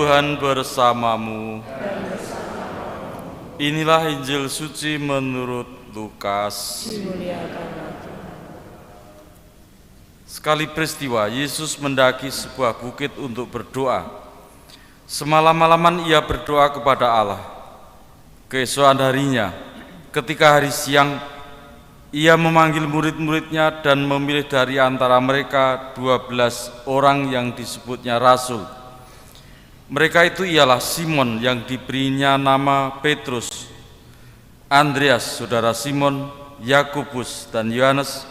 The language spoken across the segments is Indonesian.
Tuhan bersamamu. Inilah Injil suci menurut Lukas. Sekali peristiwa, Yesus mendaki sebuah bukit untuk berdoa. Semalam-malaman ia berdoa kepada Allah. Keesokan harinya, ketika hari siang, ia memanggil murid-muridnya dan memilih dari antara mereka 12 orang yang disebutnya rasul. Mereka itu ialah Simon yang diberinya nama Petrus, Andreas saudara Simon, Yakobus dan Yohanes,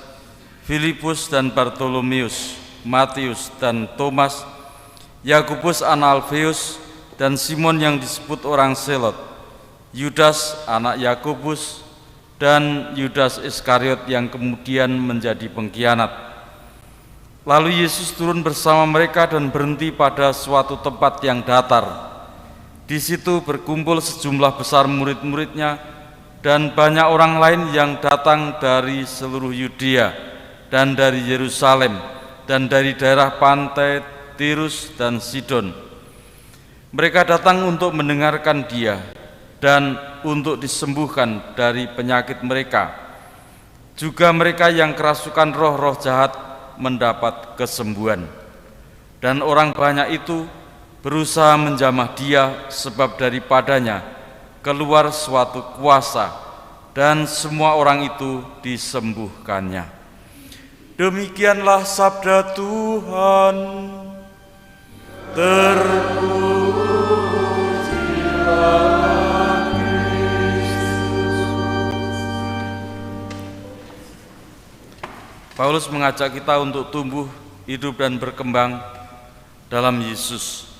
Filipus dan Bartolomeus, Matius dan Thomas, Yakobus anak Alfeus dan Simon yang disebut orang Selot, Yudas anak Yakobus dan Yudas Iskariot yang kemudian menjadi pengkhianat. Lalu Yesus turun bersama mereka dan berhenti pada suatu tempat yang datar. Di situ berkumpul sejumlah besar murid-muridnya dan banyak orang lain yang datang dari seluruh Yudea dan dari Yerusalem dan dari daerah pantai Tirus dan Sidon. Mereka datang untuk mendengarkan Dia dan untuk disembuhkan dari penyakit mereka. Juga mereka yang kerasukan roh-roh jahat mendapat kesembuhan. Dan orang banyak itu berusaha menjamah Dia, sebab daripadanya keluar suatu kuasa, dan semua orang itu disembuhkannya. Demikianlah sabda Tuhan. Terpujilah Kristus. Paulus mengajak kita untuk tumbuh, hidup dan berkembang dalam Yesus.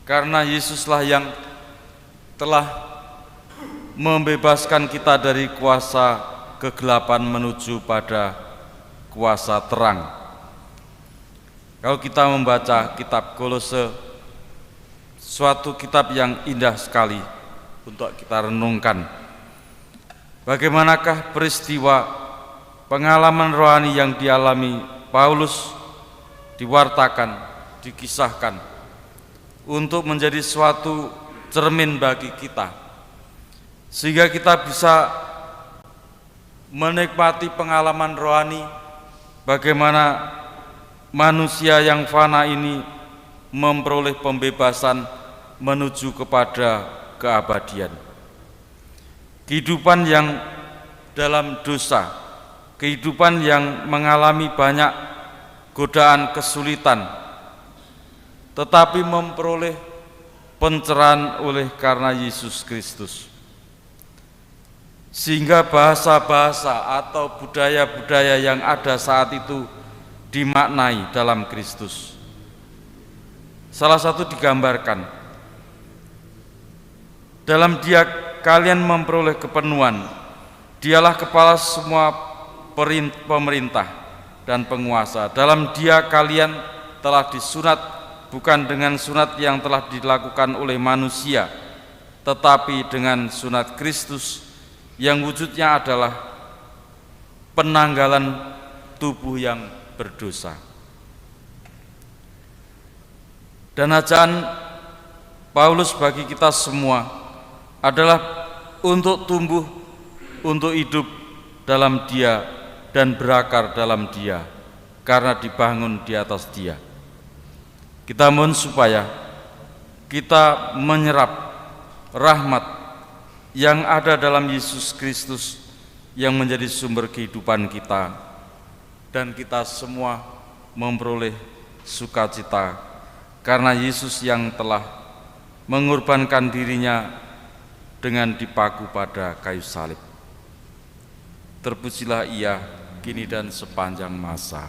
Karena Yesuslah yang telah membebaskan kita dari kuasa kegelapan menuju pada kuasa terang. Kalau kita membaca kitab Kolose, suatu kitab yang indah sekali untuk kita renungkan. Bagaimanakah peristiwa pengalaman rohani yang dialami Paulus diwartakan, dikisahkan untuk menjadi suatu cermin bagi kita, sehingga kita bisa menikmati pengalaman rohani bagaimana manusia yang fana ini memperoleh pembebasan menuju kepada keabadian. Kehidupan yang dalam dosa, kehidupan yang mengalami banyak godaan kesulitan, tetapi memperoleh pencerahan oleh karena Yesus Kristus. Sehingga bahasa-bahasa atau budaya-budaya yang ada saat itu dimaknai dalam Kristus. Salah satu digambarkan, dalam Dia kalian memperoleh kepenuhan. Dialah kepala semua pemerintah dan penguasa. Dalam Dia kalian telah disunat, bukan dengan sunat yang telah dilakukan oleh manusia, tetapi dengan sunat Kristus yang wujudnya adalah penanggalan tubuh yang berdosa. Dan ajaan Paulus bagi kita semua adalah untuk tumbuh, untuk hidup dalam Dia dan berakar dalam Dia, karena dibangun di atas Dia. Kita mohon supaya kita menyerap rahmat yang ada dalam Yesus Kristus yang menjadi sumber kehidupan kita, dan kita semua memperoleh sukacita karena Yesus yang telah mengorbankan dirinya dengan dipaku pada kayu salib. Terpujilah Ia kini dan sepanjang masa.